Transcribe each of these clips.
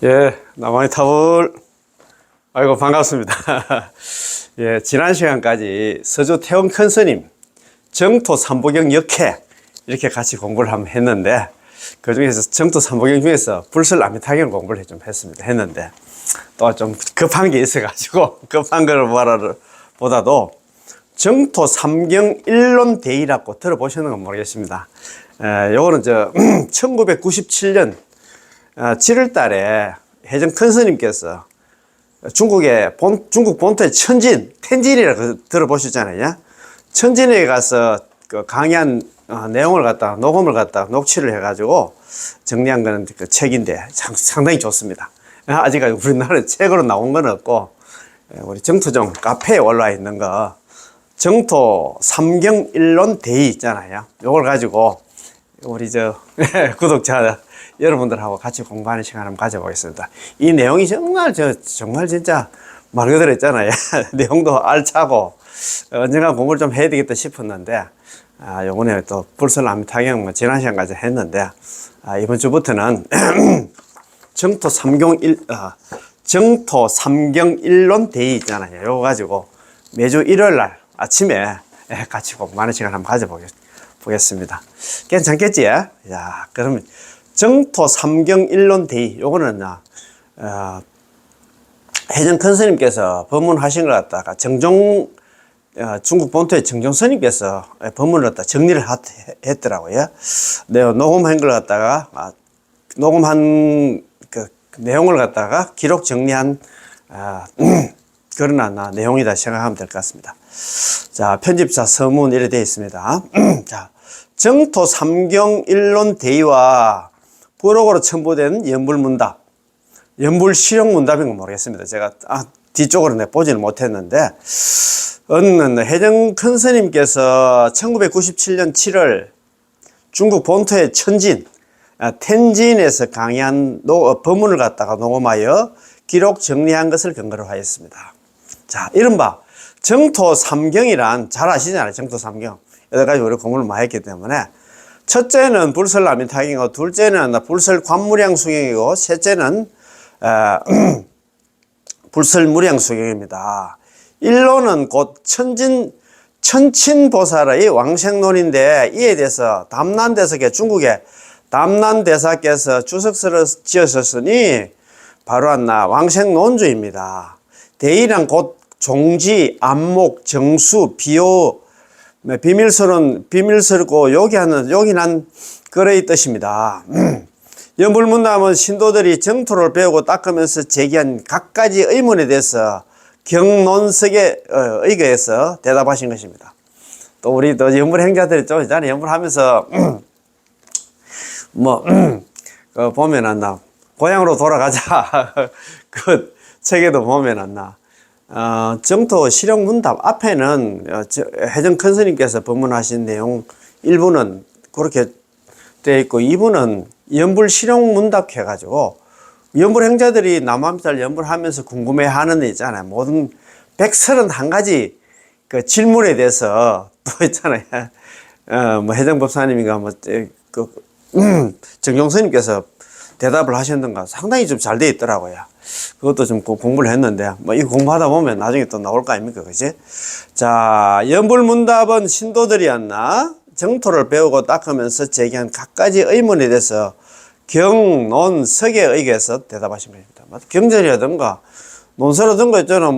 예, 나만의 타블. 아이고, 반갑습니다. 예, 지난 시간까지 서주 태원 큰 스님, 정토 삼보경 역해, 이렇게 같이 공부를 한번 했는데, 그 중에서 정토 삼보경 중에서 불설 아미타경 공부를 좀 했는데, 또 좀 급한 게 있어가지고, 급한 거를 보다도, 정토 삼경 일론 대의라고 들어보셨는 건 모르겠습니다. 요거는 1997년 7월 달에 해정 큰 스님께서 중국 본토의 천진, 텐진이라고 들어보셨잖아요. 천진에 가서 그 강의한 내용을 녹음을 녹취를 해가지고 정리한 거는 그 책인데 상당히 좋습니다. 아직까지 우리나라에 책으로 나온 건 없고, 우리 정토종 카페에 올라와 있는 거, 정토 삼경 일론 대의 있잖아요. 요걸 가지고 우리 구독자 여러분들하고 같이 공부하는 시간 한번 가져보겠습니다. 이 내용이 정말 진짜 말 그대로 있잖아요. 내용도 알차고 언젠가 공부를 좀 해야 되겠다 싶었는데, 요번에 또 불설 아미타경 지난 시간까지 했는데, 이번 주부터는 정토 삼경 일론 대의 있잖아요. 요거 가지고 매주 일요일 날 아침에 같이 공부하는 시간 한번 가져보겠습니다. 괜찮겠지? 자, 그러면 정토 삼경 일론 대의, 요거는 해정 큰 스님께서 법문하신 걸 갖다가 중국 본토의 정종 스님께서 법문을 갖다 정리를 했더라고요. 내가 녹음한 걸 갖다가 녹음한 그 내용을 갖다가 기록 정리한 그런 내용이다 생각하면 될 것 같습니다. 자, 편집자 서문 이래 되어 있습니다. 자, 정토 삼경 일론 대의와 부록으로 첨부된 연불문답, 연불 실용문답인 건 모르겠습니다. 제가 뒤쪽으로 보지는 못했는데, 어느 해정 큰 스님께서 1997년 7월 중국 본토의 천진, 텐진에서 강의한 법문을 갖다가 녹음하여 기록 정리한 것을 근거로 하였습니다. 자, 이른바 정토 삼경이란 잘 아시잖아요. 정토 삼경. 여러 가지 우리 공부를 많이 했기 때문에, 첫째는 불설 아미타경이고, 둘째는 불설 관무량수경이고, 셋째는 불설 무량수경입니다. 일론은 곧 천친보살의 왕생론인데, 이에 대해서 중국의 담난대사께서 주석서를 지으셨으니 바로 왕생론주입니다. 대의란 곧 종지, 안목, 정수, 비호, 비밀스럽고 요긴한 글의 뜻입니다. 연불문답은 신도들이 정토를 배우고 닦으면서 제기한 각가지 의문에 대해서 경논석에 의거해서 대답하신 것입니다. 또 우리 연불행자들이 좀 있잖아요. 연불하면서 보면 고향으로 돌아가자 그 책에도 보면 정토 실용문답 앞에는 해정 큰 스님께서 법문하신 내용 일부는 그렇게 되어 있고, 2부는 연불 실용문답 해가지고 연불 행자들이 남암살 연불하면서 궁금해하는 데 있잖아요. 모든 131가지 그 질문에 대해서 또 있잖아요. 해정 법사님인가 정종 스님께서 대답을 하셨던가 상당히 좀 잘 돼 있더라고요. 그것도 좀 공부를 했는데, 이 공부하다 보면 나중에 또 나올 거 아닙니까? 그치? 자, 연불문답은 신도들이었나? 정토를 배우고 닦으면서 제기한 각가지 의문에 대해서 경논석에 의거해서 대답하신 겁니다. 경전이라든가 논서라든가 있잖아.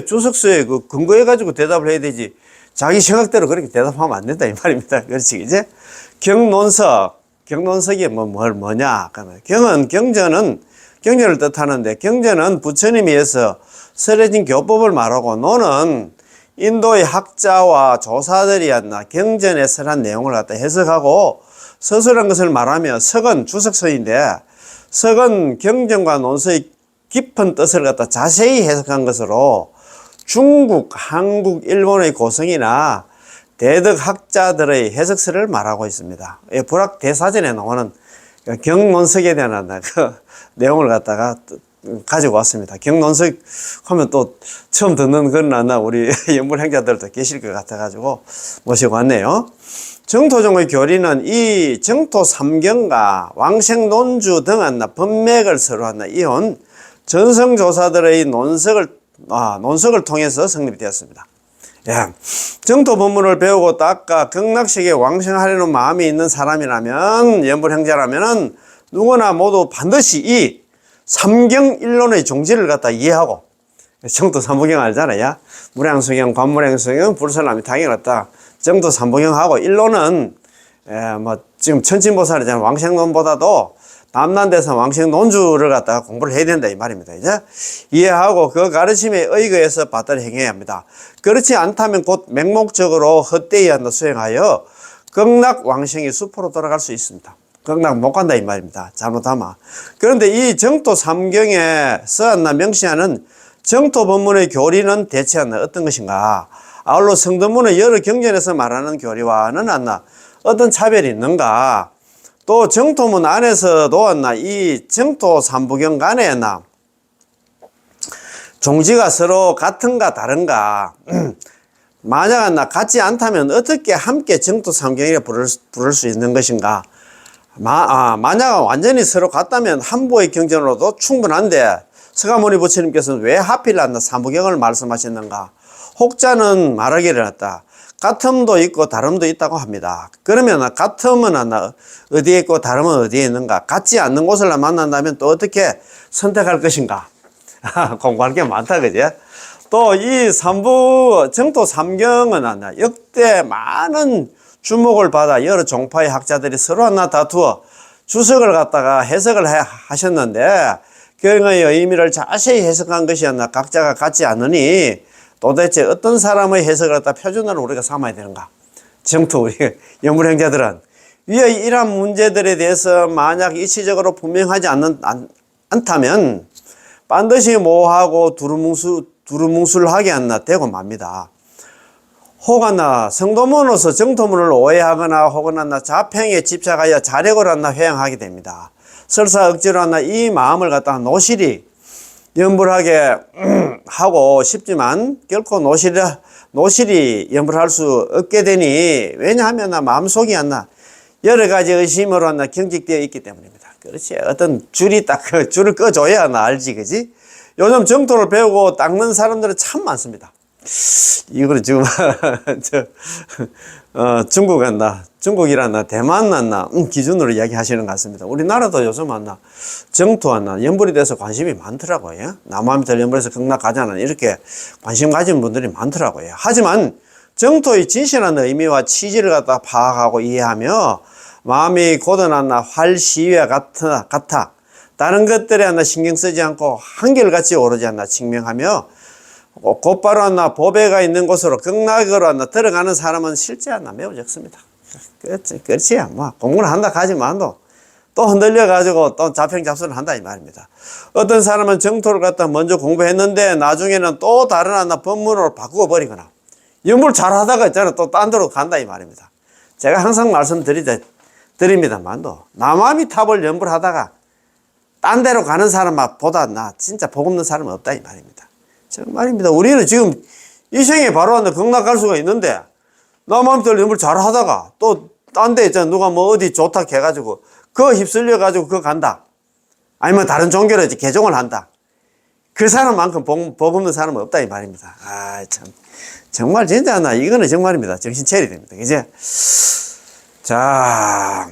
주석서에 그 근거해가지고 대답을 해야 되지. 자기 생각대로 그렇게 대답하면 안 된다, 이 말입니다. 그렇지, 이제? 경논석이 뭐냐? 그러면 경전을 뜻하는데, 경전은 부처님에 의해서 설해진 교법을 말하고, 논은 인도의 학자와 조사들이 경전에 설한 내용을 갖다 해석하고 서술한 것을 말하며, 석은 주석서인데, 석은 경전과 논서의 깊은 뜻을 갖다 자세히 해석한 것으로 중국, 한국, 일본의 고성이나 대덕 학자들의 해석서를 말하고 있습니다. 불학 대사전에 나오는 경논석에 대한 그 내용을 갖다가 가지고 왔습니다. 경논석 하면 또 처음 듣는 그런 우리 연불 행자들도 계실 것 같아가지고 모시고 왔네요. 정토종의 교리는 이 정토 삼경과 왕생 논주 등한 법맥을 서로 이혼 전성조사들의 논석을 통해서 성립이 되었습니다. 예. 정토 법문을 배우고 닦아 극락식에 왕생하려는 마음이 있는 사람이라면, 연불행자라면은 누구나 모두 반드시 이 삼경일론의 종지를 갖다 이해하고, 정토 삼부경 알잖아요. 무량수경, 관무량수경, 불설남이탕이 갖다 정토 삼부경하고, 일론은 지금 천진보살이잖아요. 왕생론보다도 남난대사 왕생논주를 갖다가 공부를 해야 된다 이 말입니다. 이제 이해하고 그 가르침에 의거해서 받들어 행해야 합니다. 그렇지 않다면 곧 맹목적으로 헛되이 한다 수행하여 극락 왕생이 수포로 돌아갈 수 있습니다. 극락 못 간다 이 말입니다. 잘못하면. 그런데 이 정토 삼경에 서한나 명시하는 정토 법문의 교리는 대체 어떤 것인가? 아울러 성도문의 여러 경전에서 말하는 교리와는 어떤 차별이 있는가? 또 정토문 안에서도 이 정토 삼부경 간에 종지가 서로 같은가 다른가? 만약 같지 않다면 어떻게 함께 정토 삼경에 부를 수 있는 것인가? 만약 완전히 서로 같다면 한부의 경전으로도 충분한데 서가모니 부처님께서는 왜 하필 삼부경을 말씀하셨는가? 혹자는 말하기를 했다. 같음도 있고 다름도 있다고 합니다. 그러면 같음은 어디에 있고 다름은 어디에 있는가? 같지 않는 곳을 만난다면 또 어떻게 선택할 것인가? 공부할 게 많다, 그지? 또 이 정토 삼경은 역대 많은 주목을 받아 여러 종파의 학자들이 서로 다투어 주석을 갖다가 해석을 하셨는데, 경의 의미를 자세히 해석한 것이 각자가 같지 않으니 도대체 어떤 사람의 해석을 갖다 표준으로 우리가 삼아야 되는가? 정토 우리 연불행자들은 위의 이러한 문제들에 대해서 만약 이치적으로 분명하지 않다면 반드시 모호하고 두루뭉술하게 되고 맙니다. 혹 성도문으로서 정토문을 오해하거나 혹은 자평에 집착하여 자력을 회행하게 됩니다. 설사 억지로 이 마음을 갖다가 노실이 염불하게 하고 싶지만 결코 노실이 염불할 수 없게 되니, 왜냐하면 마음속이 여러 가지 의심으로 경직되어 있기 때문입니다. 그렇지. 어떤 줄이 딱 그 줄을 꺼줘야 알지, 그지? 요즘 정토를 배우고 닦는 사람들은 참 많습니다. 이거는 지금 중국이란다 대만 기준으로 이야기하시는 것 같습니다. 우리나라도 요즘 정토 연불에 대해서 관심이 많더라고요. 남아미터 연불에서 극락 가자는 이렇게 관심 가진 분들이 많더라고요. 하지만 정토의 진실한 의미와 취지를 갖다 파악하고 이해하며 마음이 고단한 활시위와 같아 다른 것들에 신경 쓰지 않고 한결같이 오르지 증명하며 곧바로 보배가 있는 곳으로 극락으로 들어가는 사람은 실제 매우 적습니다. 그렇지. 공부를 한다 하지만도 또 흔들려가지고 또 자평잡선을 한다 이 말입니다. 어떤 사람은 정토를 갖다 먼저 공부했는데 나중에는 또 다른 법문으로 바꾸어 버리거나 연불 잘 하다가 있잖아 또 딴 데로 간다 이 말입니다. 제가 항상 말씀드립니다만도 남아미 탑을 연불하다가 딴 데로 가는 사람보다 진짜 복 없는 사람은 없다 이 말입니다. 정말입니다. 우리는 지금 이 생에 바로 극락 갈 수가 있는데 남아미들 연불 잘 하다가 또 딴 데 있잖아 누가 어디 좋다 해가지고 그거 휩쓸려 가지고 그거 간다. 아니면 다른 종교로 개종을 한다. 그 사람만큼 복 없는 사람은 없다 이 말입니다. 정말 진짜 이거는 정말입니다. 정신 차려야 됩니다. 그제? 자,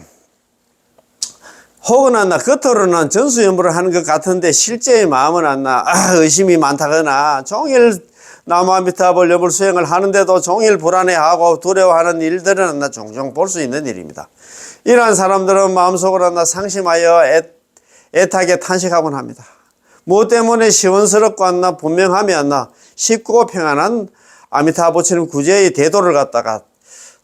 혹은 겉으로는 전수연불을 하는 것 같은데 실제의 마음은 의심이 많다거나 종일 나무아미타불 연불 수행을 하는데도 종일 불안해하고 두려워하는 일들은 종종 볼 수 있는 일입니다. 이러한 사람들은 마음속으로 상심하여 애타게 탄식하곤 합니다. 무엇 때문에 시원스럽고 분명하며 쉽고 평안한 아미타부처님 구제의 대도를 갖다가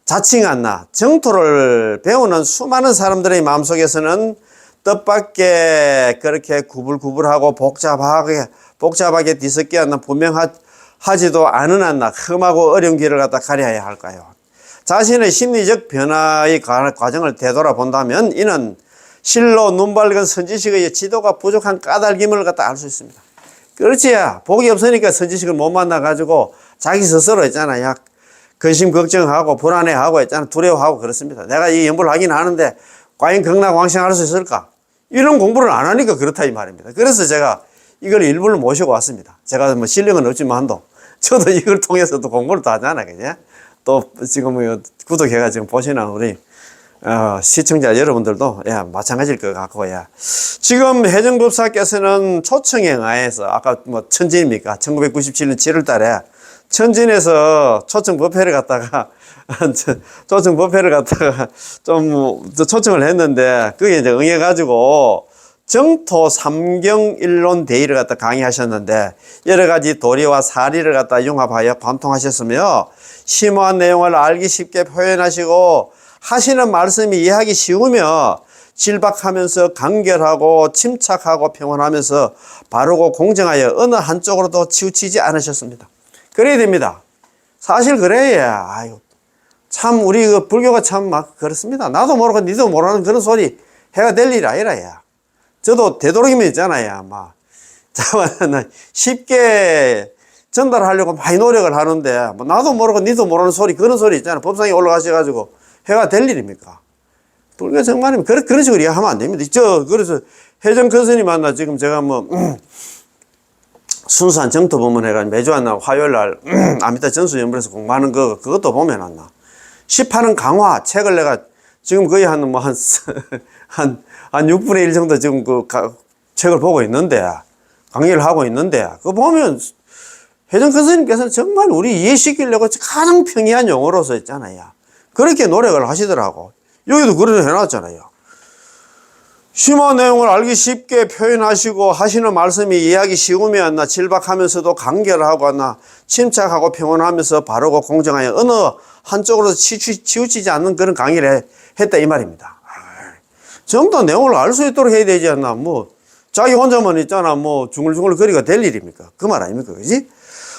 자칭한 정토를 배우는 수많은 사람들의 마음속에서는 뜻밖의 그렇게 구불구불하고 복잡하게 뒤섞여 분명하지도 않은 험하고 어려운 길을 갖다 가려야 할까요? 자신의 심리적 변화의 과정을 되돌아본다면 이는 실로 눈밝은 선지식의 지도가 부족한 까닭임을 갖다 알 수 있습니다. 그렇지. 복이 없으니까 선지식을 못 만나가지고 자기 스스로 있잖아요. 근심 걱정하고 불안해하고 있잖아. 두려워하고 그렇습니다. 내가 이 연불을 하긴 하는데 과연 극락왕생할 수 있을까? 이런 공부를 안 하니까 그렇다 이 말입니다. 그래서 제가 이걸 일부러 모시고 왔습니다. 제가 뭐 실력은 없지만도 저도 이걸 통해서도 공부를 또 하잖아요. 그죠? 또 지금 구독해가 지금 보시는 우리 시청자 여러분들도 예, 마찬가지일 것 같고 예. 지금 해정법사께서는 초청에 의해서 아까 뭐 천진입니까? 1997년 7월 달에 천진에서 초청 법회를 갖다가 초청 법회를 갖다가 좀 초청을 했는데 그게 이제 응해가지고 정토 삼경일론 대의를 갖다 강의하셨는데 여러 가지 도리와 사리를 갖다 융합하여 관통하셨으며 심오한 내용을 알기 쉽게 표현하시고 하시는 말씀이 이해하기 쉬우며 질박하면서 간결하고 침착하고 평온하면서 바르고 공정하여 어느 한쪽으로도 치우치지 않으셨습니다. 그래야 됩니다. 사실 그래야 아이고 참 우리 그 불교가 참 막 그렇습니다. 나도 모르고 니도 모르는 그런 소리 해가 될 일이 아니라 야. 저도 되도록이면 있잖아요. 막 쉽게 전달하려고 많이 노력을 하는데 뭐 나도 모르고 니도 모르는 소리 그런 소리 있잖아요. 법상에 올라가셔가지고 해가 될 일입니까? 불교 정말이면 그런 식으로 이해하면 안 됩니다. 그래서 해정 큰스님 만나 지금 제가 뭐 순수한 정토 법문 해가지고 매주 한날 화요일 날 아미타 전수 연불에서 공부하는 그것도 보면 안 나. 10하는 강화 책을 내가 지금 거의 한 6분의 1 정도 지금 책을 보고 있는데, 강의를 하고 있는데, 그거 보면 해정 큰스님께서는 정말 우리 이해시키려고 가장 평이한 용어로서 있잖아요. 그렇게 노력을 하시더라고. 여기도 그런 해놨잖아요. 심한 내용을 알기 쉽게 표현하시고 하시는 말씀이 이해하기 쉬우면 질박하면서도 간결하고 침착하고 평온하면서 바르고 공정하여 어느 한쪽으로 치우치지 않는 그런 강의를 했다 이 말입니다. 정도 내용을 알 수 있도록 해야 되지 않나. 뭐 자기 혼자만 있잖아 뭐 중글중글 거리가 될 일입니까? 그 말 아닙니까? 그지?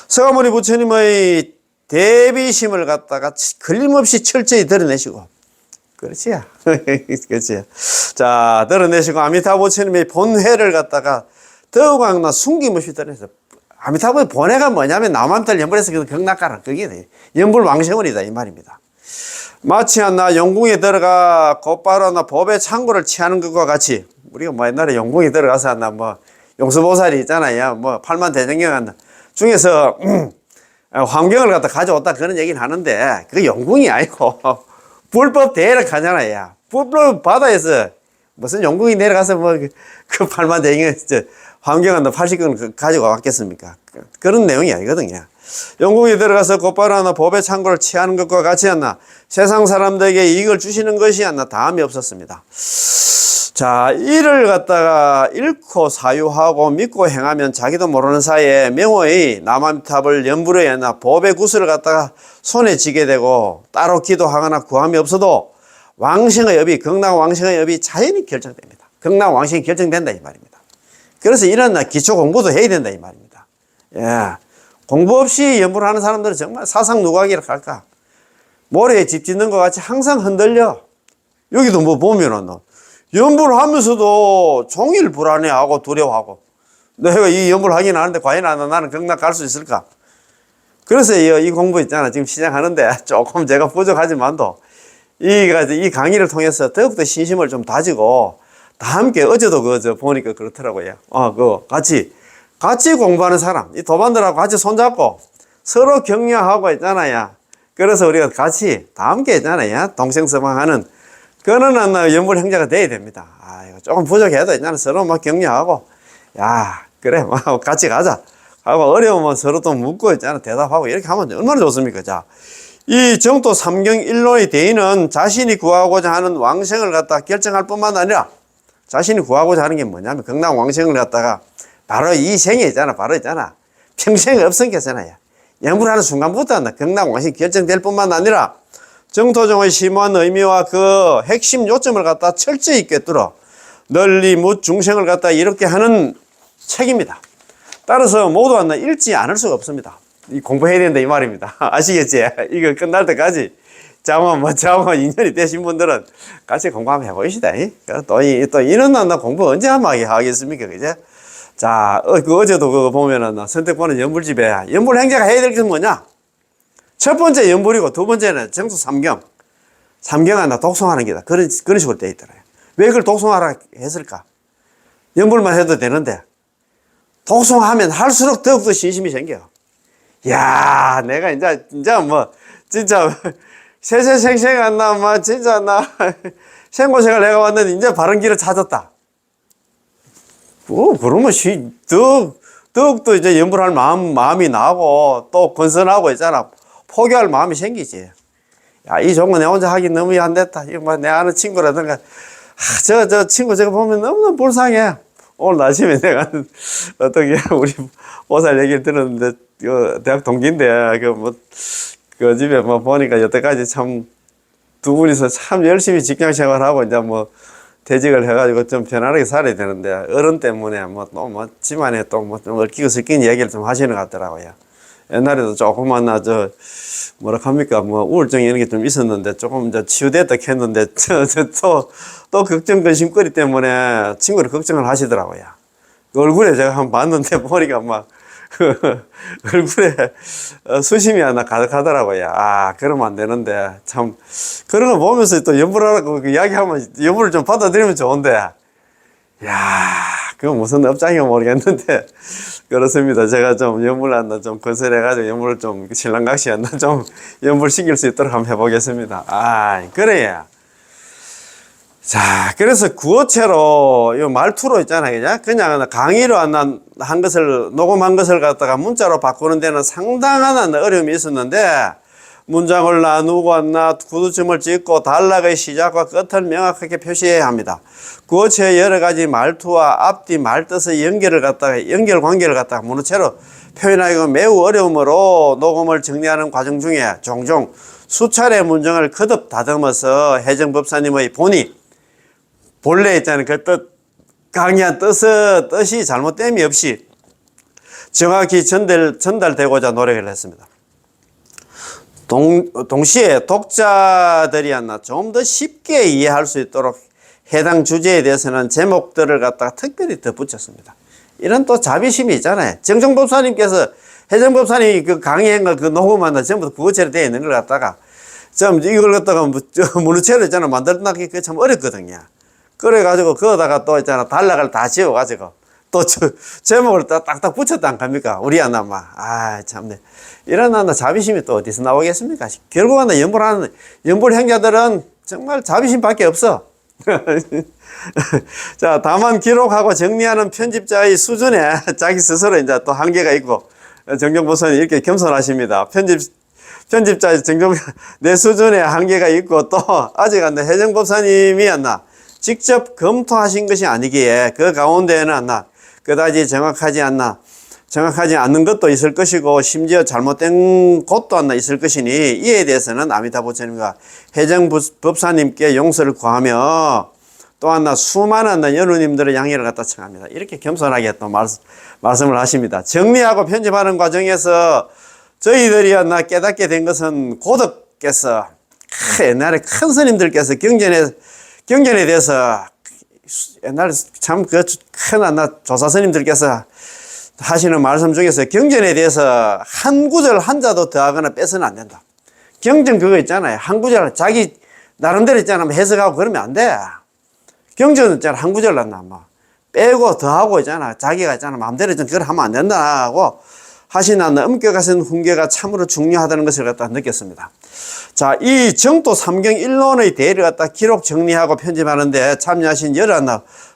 서가모니 부처님의 대비심을 갖다가 걸림없이 철저히 드러내시고 그렇지. 그렇지. 자, 드러내시고 아미타부 부처님의 본회를 갖다가 더욱 숨김없이 드러내서 아미타부의 본회가 뭐냐면 남한들 연불에서 극락가라. 그게 연불왕생원이다 이 말입니다. 마치 영궁에 들어가 곧바로 법의 창고를 취하는 것과 같이 우리가 뭐 옛날에 영궁에 들어가서 뭐 용수보살이 있잖아요. 뭐 팔만대장경 중에서 환경을 갖다 가져왔다 그런 얘기는 하는데 그게 영궁이 아니고 불법 대회를 가잖아요. 불법 바다에서 무슨 영궁이 내려가서 뭐 그 팔만대장경 환경을 80건 가지고 왔겠습니까? 그런 내용이 아니거든요. 영궁에 들어가서 곧바로 법의 창고를 취하는 것과 같이 세상 사람들에게 이익을 주시는 것이 다음이 없었습니다. 자, 이를 갖다가 읽고 사유하고 믿고 행하면 자기도 모르는 사이에 명호의 남아미탑을 연불해 법의 구슬을 갖다가 손에 쥐게 되고 따로 기도하거나 구함이 없어도 왕생의 업이 극락왕생의 업이 자연히 결정됩니다. 극락왕생이 결정된다 이 말입니다. 그래서 이런 기초 공부도 해야 된다 이 말입니다. 예. 공부 없이 연불을 하는 사람들은 정말 사상 누각이라 할까? 모래에 집 짓는 것 같이 항상 흔들려. 여기도 뭐 보면은 연불을 하면서도 종일 불안해하고 두려워하고 내가 이 연불을 하긴 하는데 과연 나는 극락 갈 수 있을까? 그래서 이 공부 있잖아. 지금 시작하는데 조금 제가 부족하지만도 이 강의를 통해서 더욱더 신심을 좀 다지고 다 함께 어제도 보니까 그렇더라고요. 같이 공부하는 사람, 이 도반들하고 같이 손잡고 서로 격려하고 있잖아요. 그래서 우리가 같이 다 함께 있잖아요. 동생서방하는 그런 연불 형제가 돼야 됩니다. 이거 조금 부족해도 있잖아. 서로 막 격려하고, 야, 그래, 같이 가자. 하고 어려우면 서로 또 묻고 있잖아. 대답하고 이렇게 하면 얼마나 좋습니까? 자, 이 정토 삼경일론의 대의는 자신이 구하고자 하는 왕생을 갖다 결정할 뿐만 아니라 자신이 구하고자 하는 게 뭐냐면 극락왕생을 갖다가 바로 이 생에 있잖아. 바로 있잖아. 평생 없으니까잖아요. 연불하는 순간부터 극락왕생이 결정될 뿐만 아니라 정토종의 심오한 의미와 그 핵심 요점을 갖다 철저히 꿰뚫어 널리 묻 중생을 갖다 이렇게 하는 책입니다. 따라서 모두 읽지 않을 수가 없습니다. 공부해야 된다 이 말입니다. 아시겠지? 이거 끝날 때까지 저하고 인연이 되신 분들은 같이 공부 한번 해보시다. 또 이런 공부 언제 한번 하겠습니까? 그제? 자, 어제도 그거 보면은 선택받은 연불집에 연불 행자가 해야 될 게 뭐냐? 첫 번째 연불이고 두 번째는 정토 삼경. 삼경 하나 독송하는 게다. 그런 식으로 돼 있더라고요. 왜 그걸 독송하라 했을까? 연불만 해도 되는데, 독송하면 할수록 더욱더 신심이 생겨. 야, 내가 진짜 뭐, 진짜, 세세생생 뭐, 진짜 생고생을 내가 왔는데, 이제 바른 길을 찾았다. 그러면 더욱더 이제 연불할 마음이 나고, 또 건선하고 있잖아. 포기할 마음이 생기지. 야, 이 종은 내 혼자 하기 너무 안 됐다. 이거 뭐, 내 아는 친구라든가, 저 친구 저거 보면 너무너무 불쌍해. 오늘 아침에 내가 어떻게 우리 보살 얘기를 들었는데, 대학 동기인데, 그 집에 뭐 보니까 여태까지 참 두 분이서 참 열심히 직장 생활하고 이제 뭐 퇴직을 해가지고 좀 편안하게 살아야 되는데, 어른 때문에 집안에 또 뭐 좀 얽히고 설킨 얘기를 좀 하시는 것 같더라고요. 옛날에도 조금만 뭐라 합니까, 뭐 우울증 이런 게 좀 있었는데 조금 이제 치유됐다 했는데 또 걱정 근심거리 때문에 친구를 걱정을 하시더라고요. 그 얼굴에 제가 한번 봤는데 보니까 막 얼굴에 수심이 하나 가득하더라고요. 아, 그러면 안 되는데 참 그런 거 보면서 또 연불하라고 이야기하면 연불을 좀 받아들이면 좋은데, 야, 그건 무슨 업장인가 모르겠는데 그렇습니다. 제가 좀 연불한다 좀 건설해가지고 연불을 좀 신랑각시 한다 좀 연불 시킬 수 있도록 한번 해보겠습니다. 아, 그래야. 자, 그래서 구어체로 이 말투로 있잖아요. 그냥 강의로 한 것을 녹음한 것을 갖다가 문자로 바꾸는 데는 상당한 어려움이 있었는데, 문장을 나누고 구두점을 찍고 단락의 시작과 끝을 명확하게 표시해야 합니다. 구어체의 여러 가지 말투와 앞뒤 말뜻의 연결 관계를 갖다가 문어체로 표현하기가 매우 어려우므로 녹음을 정리하는 과정 중에 종종 수차례 문장을 거듭 다듬어서 해정법사님의 본래 있잖아요. 그 강의한 뜻이 잘못됨이 없이 정확히 전달되고자 노력을 했습니다. 동시에 독자들이 좀 더 쉽게 이해할 수 있도록 해당 주제에 대해서는 제목들을 갖다가 특별히 덧붙였습니다. 이런 또 자비심이 있잖아요. 정정법사님께서, 해정법사님이 그 강의한 걸 그 녹음한 전부 구어체로 되어 있는 걸 갖다가 좀 이걸 갖다가 문어체로 있잖아. 만들어놨기 그게 참 어렵거든요. 그래가지고 거기다가 또 있잖아. 단락을 다 지워가지고 또 제목을 딱딱 붙였다 안 갑니까? 우리 하나마. 아, 참네. 이런 자비심이 또 어디서 나오겠습니까? 결국은 연불 행자들은 정말 자비심밖에 없어. 자, 다만 기록하고 정리하는 편집자의 수준에 자기 스스로 이제 또 한계가 있고, 정정보사님 이렇게 겸손하십니다. 편집자의 내 수준에 한계가 있고, 또 아직 해정법사님이 직접 검토하신 것이 아니기에 그 가운데에는 그다지 정확하지 않는 것도 있을 것이고, 심지어 잘못된 것도 있을 것이니, 이에 대해서는 아미타 부처님과 해정법사님께 용서를 구하며, 또 수많은 연우님들의 양해를 갖다 청합니다. 이렇게 겸손하게 또 말씀을 하십니다. 정리하고 편집하는 과정에서 저희들이 깨닫게 된 것은 고덕께서, 옛날에 큰 스님들께서 경전에 대해서 옛날에 참 큰 조사 스님들께서 하시는 말씀 중에서 경전에 대해서 한 구절 한자도 더하거나 빼서는 안 된다. 경전 그거 있잖아요. 한 구절 자기 나름대로 있잖아. 해석하고 그러면 안 돼. 경전은 있잖아. 한 구절 빼고 더하고 있잖아. 자기가 있잖아. 마음대로 좀 그걸 하면 안 된다고 하시는 엄격하신 훈계가 참으로 중요하다는 것을 갖다 느꼈습니다. 자, 이 정토 삼경 일론의 대의를 갖다 기록 정리하고 편집하는데 참여하신 여러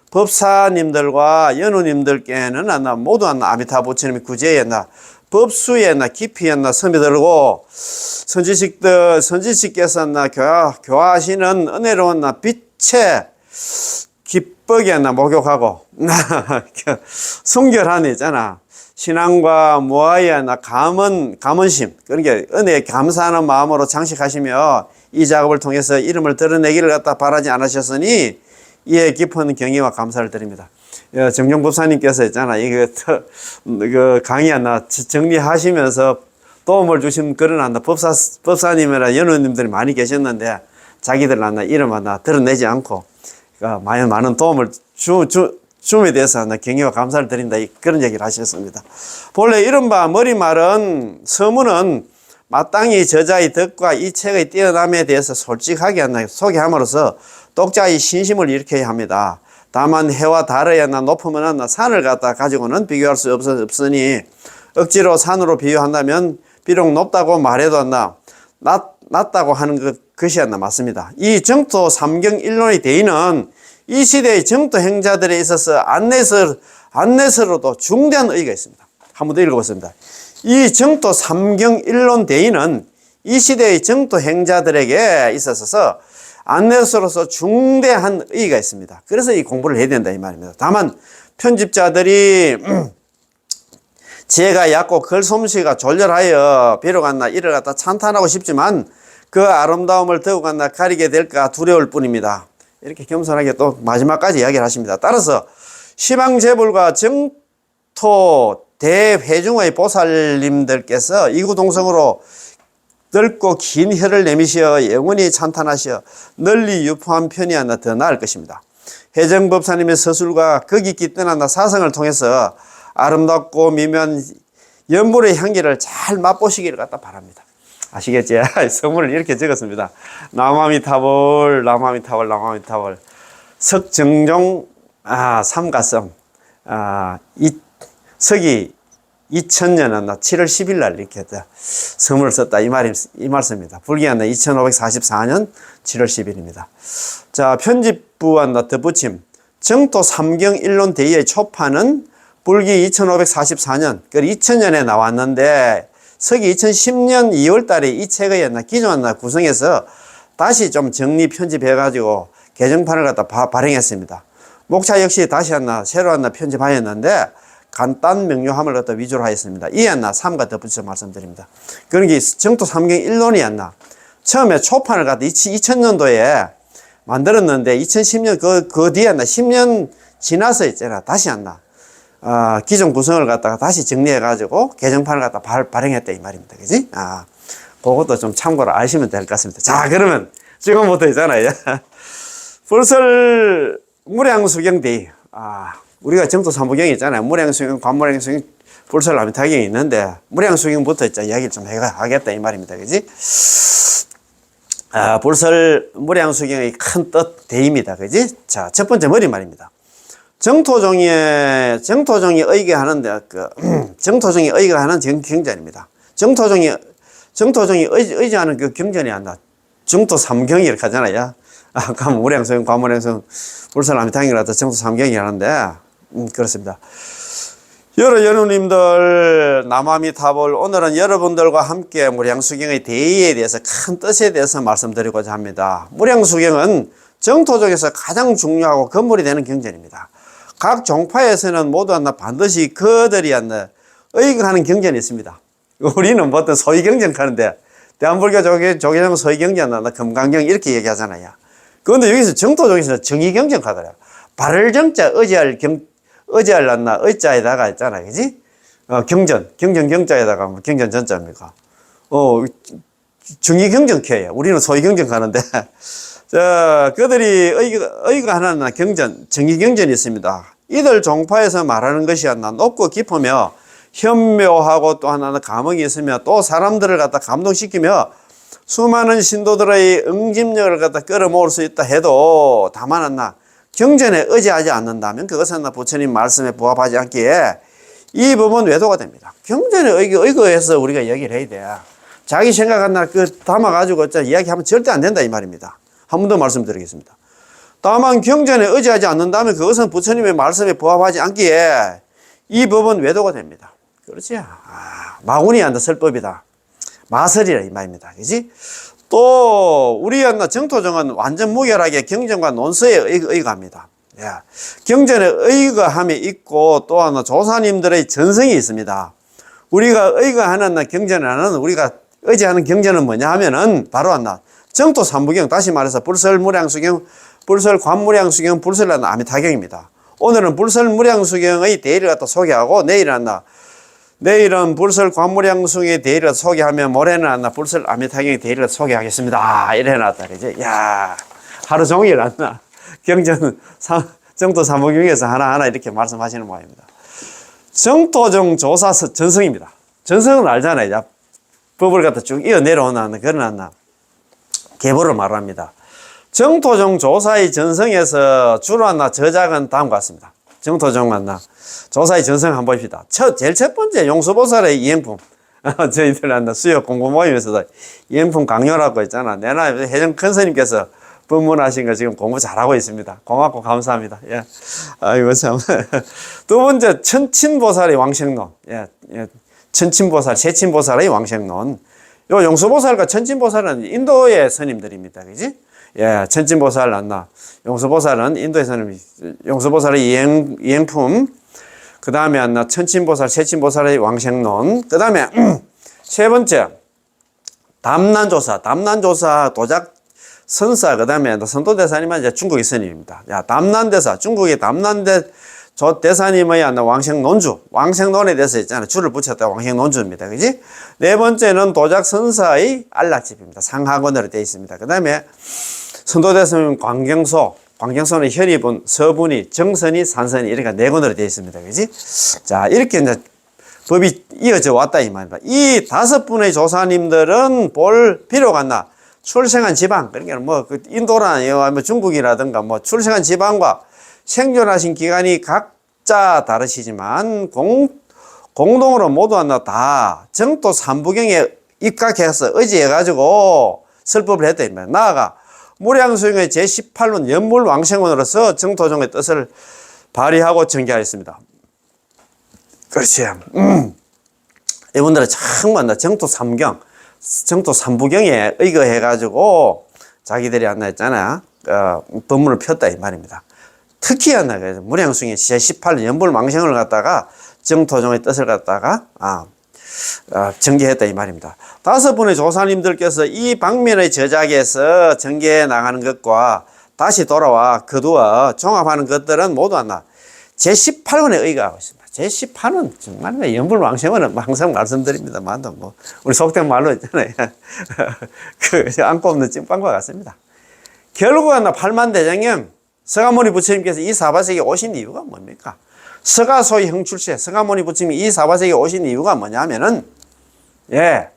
법사님들과 연우님들께는 모두 아미타 부처님이 구제에 법수에 깊이 스며들고 선지식께서 교화하시는 은혜로운 빛의 기뻑에 목욕하고 순결한 있잖아. 신앙과 무아의 감언심, 그러니까 은혜에 감사하는 마음으로 장식하시며 이 작업을 통해서 이름을 드러내기를 갖다 바라지 않으셨으니 이에 깊은 경의와 감사를 드립니다. 정정법사님께서 있잖아. 이거 강의 정리하시면서 도움을 주신 그런 법사님이나 연우님들이 많이 계셨는데 자기들 이름 드러내지 않고 많은 도움을 줌에 대해서 경의와 감사를 드린다. 그런 얘기를 하셨습니다. 본래 이른바 머리말은 서문은 마땅히 저자의 덕과 이 책의 뛰어남에 대해서 솔직하게 소개함으로써 독자의 신심을 일으켜야 합니다. 다만 해와 달의 높음은 산을 갖다 가지고는 비교할 수 없으니 억지로 산으로 비유한다면 비록 높다고 말해도 낮다고 하는 것이 맞습니다. 이 정토 삼경일론의 대의는 이 시대의 정토 행자들에 있어서 안내서로도 중대한 의의가 있습니다. 한번 더 읽어보겠습니다. 이 정토 삼경일론 대의는 이 시대의 정토 행자들에게 있어서 안내서로서 중대한 의의가 있습니다. 그래서 이 공부를 해야 된다 이 말입니다. 다만 편집자들이 지혜가 얕고 글솜씨가 졸렬하여 비록 이를 갖다 찬탄하고 싶지만 그 아름다움을 더욱 가리게 될까 두려울 뿐입니다. 이렇게 겸손하게 또 마지막까지 이야기를 하십니다. 따라서 시방재불과 정토 대회중의 보살님들께서 이구동성으로 넓고 긴 혀를 내미시어 영원히 찬탄하시어 널리 유포한 편이 더 나을 것입니다. 해정법사님의 서술과 거기 깃든 사성을 통해서 아름답고 미묘한 연불의 향기를 잘 맛보시기를 바랍니다. 아시겠지? 선물을 이렇게 적었습니다. 남아미타불, 남아미타불, 남아미타불. 석정종, 삼가성, 석이 2000년 7월 10일 날 이렇게 선물을 썼다 이 말씀입니다. 불기한 2544년 7월 10일입니다. 자, 편집부와 덧붙임. 정토 삼경일론 대의의 초판은 불기 2544년, 그 2000년에 나왔는데 서기 2010년 2월 달에 이 책의 기존 구성해서 다시 좀 정리 편집해가지고 개정판을 갖다 발행했습니다. 목차 역시 다시 새로 편집하였는데 간단 명료함을 갖다 위주로 하였습니다. 이에 삼가 덧붙여 말씀드립니다. 그러니까 정토 삼경일론이 처음에 초판을 갖다 2000년도에 만들었는데 2010년 그 뒤에 10년 지나서 있잖아. 다시 기존 구성을 갖다가 다시 정리해가지고 개정판을 갖다 발행했다 이 말입니다. 그지? 그것도 좀 참고로 아시면 될 것 같습니다. 자, 그러면 지금부터 있잖아요. 불설 무량수경대의. 우리가 정토 삼부경이 있잖아요. 무량수경, 관무량수경, 불설 아미타경이 있는데 무량수경부터 이야기를 좀 하겠다 이 말입니다. 그지? 불설 무량수경의 큰 뜻 대의입니다. 그지? 자, 첫 번째 머리 말입니다. 정토종이 의거하는데, 정토종이 의거하는 경전입니다. 정토종이 의지하는 그 경전이 정토 삼경이 이렇게 하잖아요. 아까 무량수경, 관무량수경, 불설 아미타경이라도 정토 삼경이 하는데, 그렇습니다. 여러분님들, 남아미타불, 오늘은 여러분들과 함께 무량수경의 대의에 대해서 큰 뜻에 대해서 말씀드리고자 합니다. 무량수경은 정토종에서 가장 중요하고 근본이 되는 경전입니다. 각 종파에서는 모두 반드시 그들이 의거하는 경전이 있습니다. 우리는 보통 소위경전 하는데, 대한불교 조계종 소위경전, 금강경 이렇게 얘기하잖아요. 그런데 여기서 정토종에서는 정의경전 하더라고요. 발을 정자, 의자에다가 있잖아요. 그지? 경전자에다가 경전 전자입니까? 정의경전캐예요. 우리는 소위경전 하는데, 자, 그들이 의거하는 경전, 정의경전이 있습니다. 이들 종파에서 말하는 것이 높고 깊으며 현묘하고 또 하나는 감흥이 있으며 또 사람들을 갖다 감동시키며 수많은 신도들의 응집력을 갖다 끌어모을 수 있다 해도 다만 경전에 의지하지 않는다면 그것은 부처님 말씀에 부합하지 않기에 이 부분 외도가 됩니다. 경전에 의거해서 우리가 얘기를 해야 돼. 자기 생각한 담아가지고 이야기하면 절대 안 된다 이 말입니다. 한 번 더 말씀드리겠습니다. 다만 경전에 의지하지 않는다면 그것은 부처님의 말씀에 부합하지 않기에 이 법은 외도가 됩니다. 그렇지? 마구니 설법이다. 마설이라 이 말입니다. 그지? 또 우리 정토종은 완전 무결하게 경전과 논서에 의거합니다. 경전에 의거함이 있고 또 하나 조사님들의 전성이 있습니다. 우리가 의거하는 경전에는 우리가 의지하는 경전은 뭐냐 하면은 바로 정토 삼부경, 다시 말해서 불설무량수경, 불설관무량수경, 불설아미타경입니다. 오늘은 불설무량수경의 대의를 갖다 소개하고 내일은 불설관무량수경의 대의를 소개하면 모레는 불설아미타경의 대의를 소개하겠습니다. 이래 놨다 그지? 야, 하루 종일 경전 정토 삼부경에서 하나하나 이렇게 말씀하시는 모양입니다. 정토종 조사 전성입니다. 전성은 알잖아요. 법을 갖다 쭉 이어 내려오나 그러나 계보를 말합니다. 정토종 조사의 전성에서 주로 저작은 다음과 같습니다. 정토종 만나 조사의 전성 한번 봅시다. 제일 첫 번째 용수보살의 이행품. 저희들 수요 공부 모임에서도 이행품 강요라고 했잖아. 내나 해정 큰 스님께서 법문하신 거 지금 공부 잘하고 있습니다. 고맙고 감사합니다. 예. 아이고 참. 두 번째 천친보살의 왕생론. 예. 천친보살, 세친보살의 왕생론. 요 용수보살과 천친보살은 인도의 스님들입니다. 그지? 예, 천친보살 났나. 용수보살은 인도의 스님, 용수보살의 이행품. 그 다음에 안나 천친보살, 세친보살의 왕생론. 그 다음에 세 번째 담난조사, 도작 선사. 그 다음에 선도대사님은 이제 중국의 스님입니다. 야, 담난대사, 중국의 담난대 대사님의 왕생논주, 왕생논에 대해서 있잖아요. 줄을 붙였다 왕생논주입니다. 그지? 네 번째는 도작선사의 안락집입니다. 상하권으로 되어 있습니다. 그 다음에 선도대사님 광경소는 혈입은 서분이, 정선이, 산선이 이렇게 네 권으로 되어 있습니다. 그지? 자, 이렇게 이제 법이 이어져 왔다 이 말입니다. 이 다섯 분의 조사님들은 볼 필요가 없나? 출생한 지방, 그러니까 뭐 인도나 뭐 중국이라든가 뭐 출생한 지방과 생존하신 기간이 각자 다르시지만 공동으로 모두 다 정토 삼부경에 입각해서 의지해가지고 설법을 했다. 나아가 무량수행의 제18론 연물왕생원으로서 정토종의 뜻을 발휘하고 전개하였습니다. 그렇지. 이분들은 정말 정토 삼부경에 의거해가지고 자기들이 했잖아. 법문을 폈다 이 말입니다. 특히 무량수행의 제18론 연물왕생원을 갖다가 정토종의 뜻을 갖다가 전개했다 이 말입니다. 다섯 분의 조사님들께서 이 방면의 저작에서 전개해 나가는 것과 다시 돌아와 거두어 종합하는 것들은 모두 제18원에 의거하고 있습니다. 제18원 정말 연불왕생원은 항상 말씀드립니다만 뭐 우리 속된 말로 있잖아요. 안고 없는 찐빵과 같습니다. 결국은 팔만대장경 서가모니 부처님께서 이 사바세계에 오신 이유가 뭡니까? 서가소의 형출세, 서가모니 부처님이 이 사바세계에 오신 이유가 뭐냐면은, 예,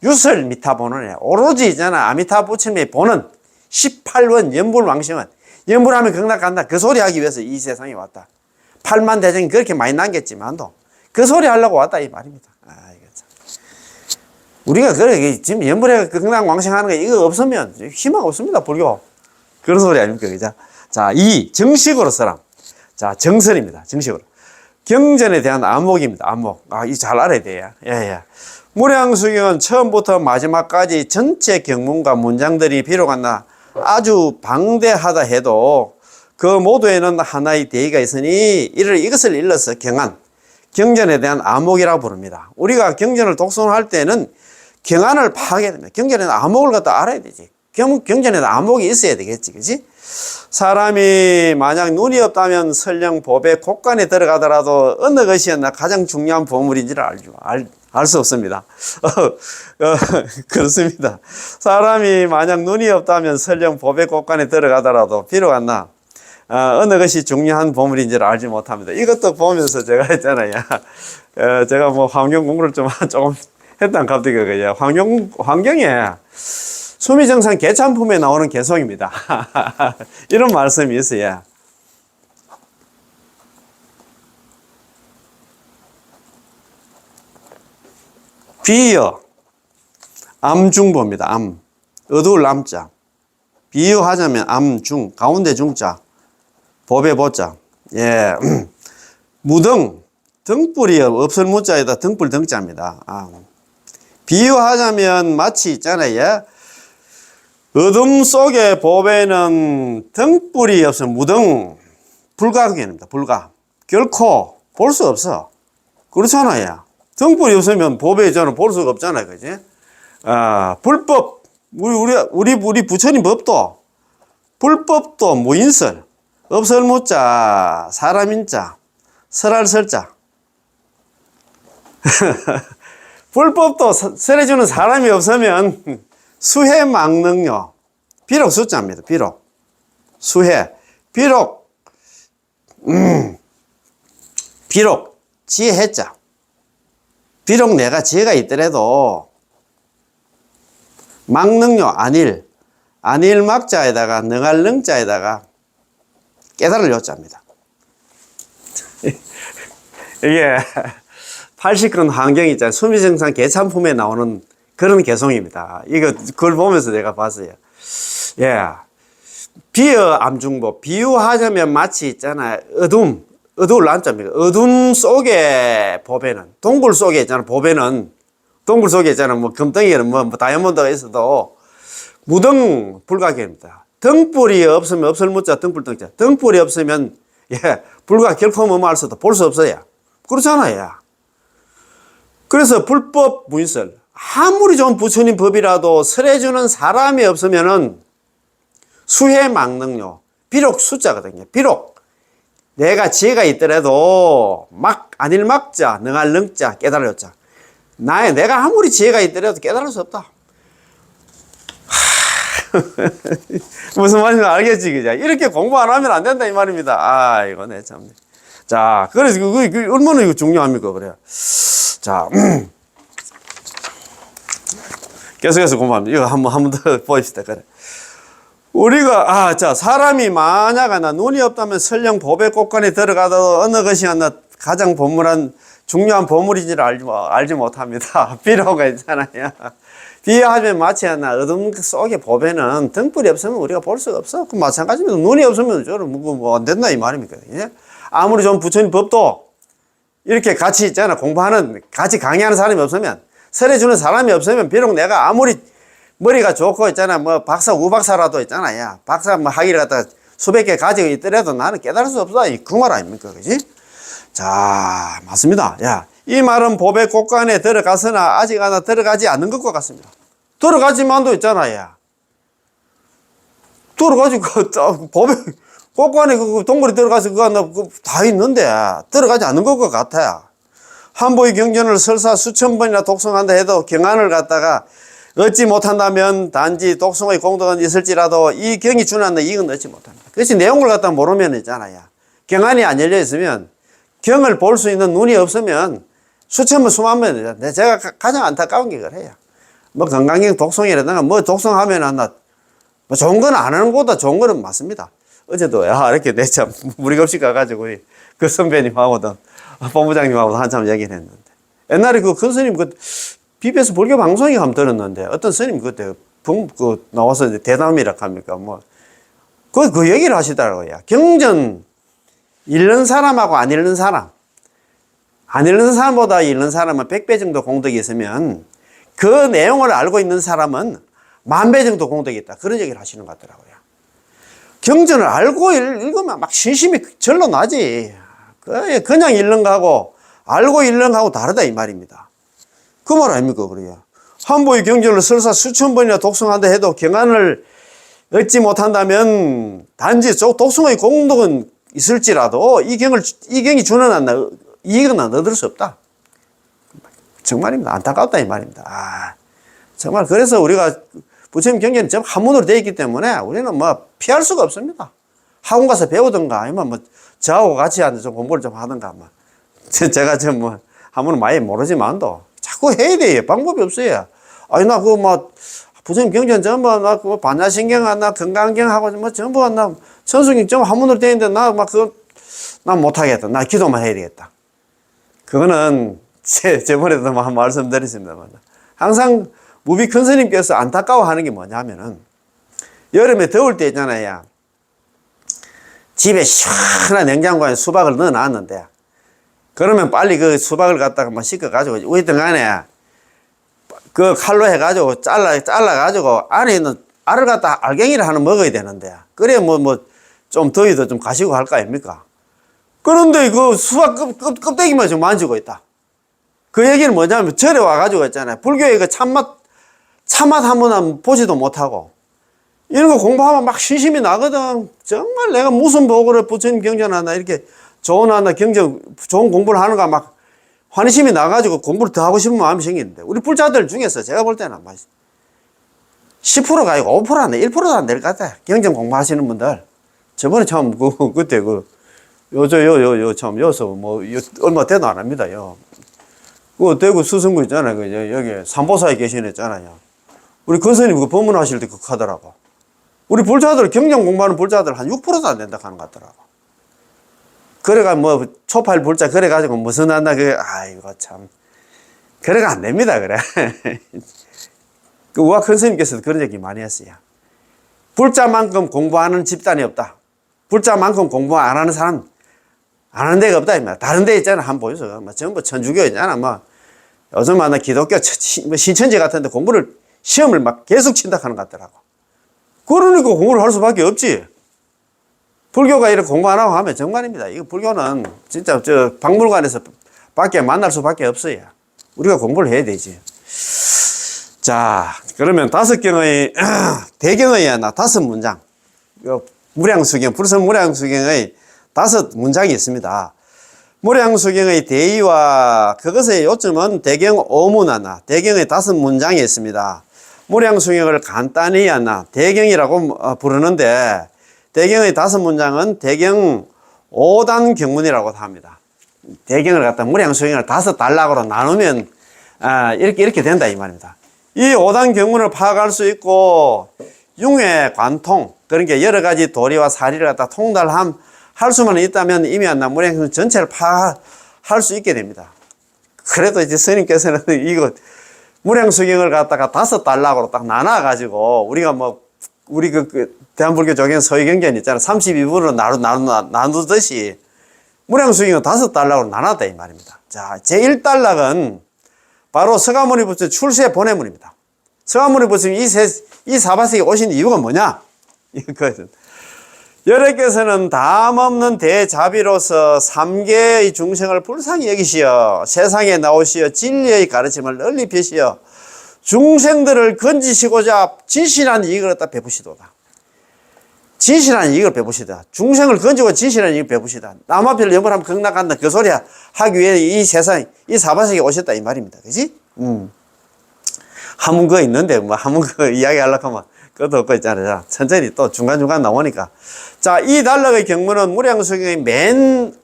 유설 미타본원에 오로지 있잖아. 아미타 부처님의 본은 18원 연불왕생원. 연불하면 극락간다. 그 소리 하기 위해서 이 세상에 왔다. 8만 대장이 그렇게 많이 남겼지만도 그 소리 하려고 왔다 이 말입니다. 이거 참. 우리가 그래 지금 연불에 극락왕생하는 거 이거 없으면 희망 없습니다. 불교. 그런 소리 아닙니까? 그죠? 자, 이 정식으로 사람. 자, 정설입니다. 정식으로. 경전에 대한 암목입니다. 암목. 이 잘 알아야 돼요. 예. 무량수경은 처음부터 마지막까지 전체 경문과 문장들이 비록 아주 방대하다 해도 그 모두에는 하나의 대의가 있으니 이것을 일러서 경전에 대한 암목이라고 부릅니다. 우리가 경전을 독송할 때는 경안을 파악해야 됩니다. 경전에는 암목을 갖다 알아야 되지. 경전에는 암목이 있어야 되겠지, 그지? 사람이 만약 눈이 없다면 설령 법의 곳간에 들어가더라도 어느 것이 가장 중요한 보물인지를 알 수 없습니다. 그렇습니다. 사람이 만약 눈이 없다면 설령 법의 곳간에 들어가더라도 비록 어느 것이 중요한 보물인지를 알지 못합니다. 이것도 보면서 제가 했잖아요. 제가 뭐 환경 공부를 조금 했던 갑자기 그죠. 환경에 수미정상 개참품에 나오는 개송입니다. 이런 말씀이 있어요. 비유, 암중보입니다. 암. 어두울 암자. 비유하자면 암중, 가운데 중자, 법의 보자. 예. 무등, 등불이 없을 무자에다 등불 등자입니다. 비유하자면 마치 있잖아요. 어둠 속의 법에는 등불이 없으면 무등, 불가견입니다. 불가. 결코 볼 수 없어. 그렇잖아요. 등불이 없으면 법에 저는 볼 수가 없잖아요. 그지? 불법. 우리 부처님 법도, 불법도 무인설, 없을 무자, 사람인자, 설할설자. 불법도 설해주는 사람이 없으면 수해망능요. 비록 숫자입니다. 비록. 수해. 비록 지혜자. 비록 내가 지혜가 있더라도 막능요, 안일. 안일 막자에다가 능할 능자에다가 깨달을 요자입니다. 이게 80그런 환경 있잖아요. 수미정상 개참품에 나오는 그런 개성입니다. 그걸 보면서 내가 봤어요. 예. 비어 암중보. 비유하자면 마치 있잖아요. 어두울 난자입니다. 어둠 속에 보배는, 동굴 속에 있잖아요. 보배는, 동굴 속에 있잖아요. 뭐 금덩이에는 뭐 다이아몬드가 있어도 무등 불가결입니다. 등불이 없으면 없을 무자 등불 등자. 등불이 없으면 예, 불과 결코 뭐할 수도 볼 수 없어요. 그렇잖아요. 그래서 불법 무인설. 아무리 좋은 부처님 법이라도 설해주는 사람이 없으면은 수해 막능요. 비록 숫자거든요. 비록 내가 지혜가 있더라도 안일 막자, 능할 능자, 깨달을 요자. 내가 아무리 지혜가 있더라도 깨달을 수 없다. 무슨 말인지 알겠지, 그죠? 이렇게 공부 안 하면 안 된다, 이 말입니다. 아, 이거 내 참. 자, 그래서 얼마나 이거 중요합니까, 그래요. 자, 계속해서 공부합니다. 이거 한 번 더 보입시다, 그래. 우리가, 자, 사람이 만약 눈이 없다면 설령 보배꽃간에 들어가도 어느 것이 가장 중요한 보물인지를 알지 못합니다. 비록 있잖아요. 비하면 마치 어둠 속의 보배는 등불이 없으면 우리가 볼 수가 없어. 그 마찬가지입니다. 눈이 없으면 뭐 안 된다 이 말입니까? 예? 아무리 좀 부처님 법도 이렇게 같이 있잖아. 같이 강의하는 사람이 없으면, 설해주는 사람이 없으면, 비록 내가 아무리 머리가 좋고 있잖아. 뭐 박사, 우박사라도 있잖아. 야, 박사 뭐 학위를 갖다 수백 개 가지고 있더라도 나는 깨달을 수 없어. 그 말 아닙니까? 그지? 자, 맞습니다. 야, 이 말은 보배 곳간에 들어갔으나 아직 들어가지 않는 것과 같습니다. 들어가지만도 있잖아, 야. 들어가지, 보배 곳간에 동굴에 들어가서 다 있는데 들어가지 않는 것과 같아요. 한보의 경전을 설사 수천 번이나 독송한다 해도 경안을 갖다가 얻지 못한다면 단지 독송의 공덕은 있을지라도 이 경이 주는 이익은 얻지 못합니다. 그것이 내용을 갖다 모르면 있잖아요. 경안이 안 열려 있으면, 경을 볼 수 있는 눈이 없으면 수천 번, 수만 번, 제가 가장 안타까운 게 그래요. 뭐 건강경 독송이라든가 뭐 독송하면 뭐 좋은 건 안 하는 것보다 좋은 거는 맞습니다. 어제도 이렇게 내참 무리 없이 가가지고 우리 그 선배님하고도 본부장님하고도 한참 얘기를 했는데, 옛날에 그 큰 스님 BBS 불교 방송에 한번 들었는데 어떤 스님 그때 나와서 대담이라 합니까? 뭐 그 얘기를 하시더라고요. 경전 읽는 사람하고 안 읽는 사람, 안 읽는 사람보다 읽는 사람은 100배 정도 공덕이 있으면 그 내용을 알고 있는 사람은 10,000배 정도 공덕이 있다. 그런 얘기를 하시는 것 같더라고요. 경전을 알고 읽으면 막 신심이 절로 나지. 그냥 읽는 거하고 알고 읽는 거하고 다르다 이 말입니다. 그 말 아닙니까? 그래요. 한보의 경전을 설사 수천 번이나 독송한다 해도 경안을 얻지 못한다면 단지 독송의 공덕은 있을지라도 이 경이 주는 이익은 얻을 수 없다. 정말입니다. 안타깝다 이 말입니다. 정말 그래서 우리가 부처님 경전이 전부 한문으로 되어 있기 때문에 우리는 뭐 피할 수가 없습니다. 학원 가서 배우든가 아니면 뭐 저하고 같이 앉아서 좀 공부를 좀 하든가 뭐 제가 뭐 한문은 많이 모르지만도 자꾸 해야 돼요. 방법이 없어요. 나 부처님 경전 전부 반야신경 건강경하고 뭐 전부 천수경 전부 한문으로 되어 있는데 난 못하겠다. 나 기도만 해야 되겠다. 그거는 저번에도 한 말씀드렸습니다만 항상 무비 큰 스님께서 안타까워하는 게 뭐냐면은 여름에 더울 때 있잖아요. 집에 시원한 냉장고에 수박을 넣어 놨는데 그러면 빨리 그 수박을 갖다가 씻어가지고 어쨌든 간에 그 칼로 해가지고 잘라가지고 안에 있는 알을 갖다 알갱이를 하나 먹어야 되는데 그래야 좀 더위도 좀 가시고 할 거 아닙니까? 그런데 그 수박 껍데기만 좀 만지고 있다. 그 얘기는 뭐냐면 절에 와가지고 있잖아요. 불교의 그 참맛 한 번 보지도 못하고 이런 거 공부하면 막 신심이 나거든. 정말 내가 무슨 보고를 부처님 경전하나 이렇게 좋은 공부를 하는가 막 환희심이 나가지고 공부를 더 하고 싶은 마음이 생기는데 우리 불자들 중에서 제가 볼 때는 10%가 아니고 5% 안 돼. 1%도 안 될 것 같아. 경전 공부하시는 분들. 저번에 참 그때 참 여기서 얼마 되도 안 합니다. 대구 수성구 있잖아요. 여기 삼보사에 계신 애 있잖아요. 우리 권선님 그 법문하실 때 그렇게 하더라고. 우리 불자들, 경영 공부하는 불자들 한 6%도 안 된다 하는 것 같더라고. 그래가 뭐, 초팔 불자, 그래가지고 무슨 한다, 아이고, 참. 그래가 안 됩니다, 그래. 그 우화 권선님께서도 그런 얘기 많이 했어요. 불자만큼 공부하는 집단이 없다. 불자만큼 공부 안 하는 사람, 안 하는 데가 없다. 임마. 다른 데 있잖아. 한번 보여서. 뭐 전부 천주교 있잖아. 뭐, 요즘 나 기독교 신천지 같은데 공부를, 시험을 막 계속 친다 하는 것 같더라고. 그러니까 공부를 할 수밖에 없지. 불교가 이렇게 공부 안 하고 하면 정말입니다. 이거 불교는 진짜 박물관에서 밖에 만날 수밖에 없어요. 우리가 공부를 해야 되지. 자, 그러면 다섯 경의, 대경의 하나, 다섯 문장. 무량수경, 불선 무량수경의 다섯 문장이 있습니다. 무량수경의 대의와 그것의 요점은 대경 오문 하나, 대경의 다섯 문장이 있습니다. 무량수경을 간단히 하나, 대경이라고 부르는데, 대경의 다섯 문장은 대경 5단 경문이라고 합니다. 대경을 갖다 무량수경을 다섯 단락으로 나누면, 이렇게 된다, 이 말입니다. 이 5단 경문을 파악할 수 있고, 융회, 관통, 그러니까 여러 가지 도리와 사리를 갖다 할 수만 있다면 이미 무량수경 전체를 파악할 수 있게 됩니다. 그래도 이제 스님께서는 이거, 무량수경을 갖다가 다섯 단락으로 딱 나눠가지고, 우리가 뭐, 우리 대한불교 조경 서희경전 있잖아. 32부로 나누듯이, 무량수경은 다섯 단락으로 나눴다, 이 말입니다. 자, 제1단락은 바로 서가모니 부처 출세 본해문입니다. 서가모니 부처님이 이 사바세에 오신 이유가 뭐냐? 이거거든. 여러께서는 담없는 대자비로서 3계의 중생을 불쌍히 여기시어 세상에 나오시어 진리의 가르침을 널리 펴시어 중생들을 건지시고자 진실한 이익을 갖다 베푸시도다. 진실한 이익을 베푸시다. 중생을 건지고 진실한 이익을 베푸시다. 남 앞을 염불하면 극락한다. 그 소리 하기 위해 이 세상, 이 사바세에 오셨다. 이 말입니다. 그지? 한문 거 있는데, 뭐, 한문 거 이야기 하려고 하면 그것도 없고 있잖아요. 천천히 또 중간중간 나오니까. 자, 이 단락의 경문은 무량수경의 맨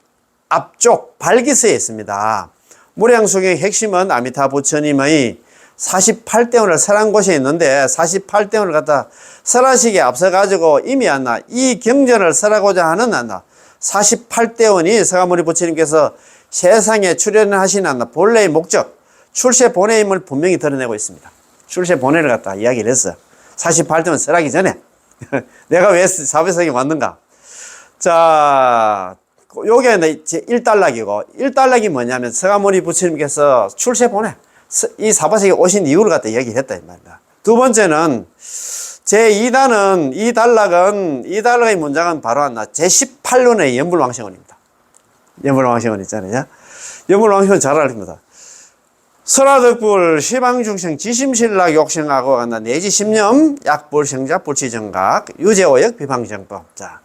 앞쪽 발기서에 있습니다. 무량수경의 핵심은 아미타 부처님의 48대원을 설한 곳에 있는데 48대원을 갖다 설하시기에 앞서가지고 이미 이 경전을 설하고자 하는 48대원이 서가모니 부처님께서 세상에 출연하신 본래의 목적, 출세 본해임을 분명히 드러내고 있습니다. 출세 본해를 갖다 이야기를 했어. 48대원 설하기 전에 내가 왜 사바세에 왔는가? 자, 요게 이제 1단락이고 1단락이 뭐냐면 서가모니 부처님께서 출세 본해 이 사바세에 오신 이유를 갖다 얘기를 했다 이 말입니다. 두 번째는 제2단은 이 단락의 문장은 바로 제18론의 연불왕생원입니다. 연불왕생원 있잖아요. 연불왕생원 잘 알립니다. 설화덕불 시방중생 지심신락 욕생하고 내지 심념 약불생자 불치정각 유제오역 비방정법. 자,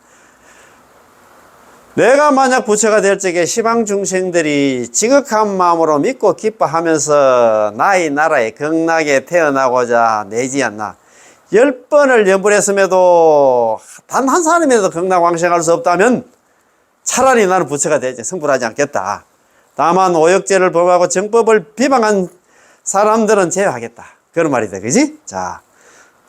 내가 만약 부처가 될 적에 시방중생들이 지극한 마음으로 믿고 기뻐하면서 나의 나라에 극락에 태어나고자 내지 않나 10번을 연불했음에도 단 한 사람이라도 극락왕생할 수 없다면 차라리 나는 부처가 되지 성불하지 않겠다. 다만 오역죄를 범하고 정법을 비방한 사람들은 제외하겠다. 그런 말이다. 그지? 자,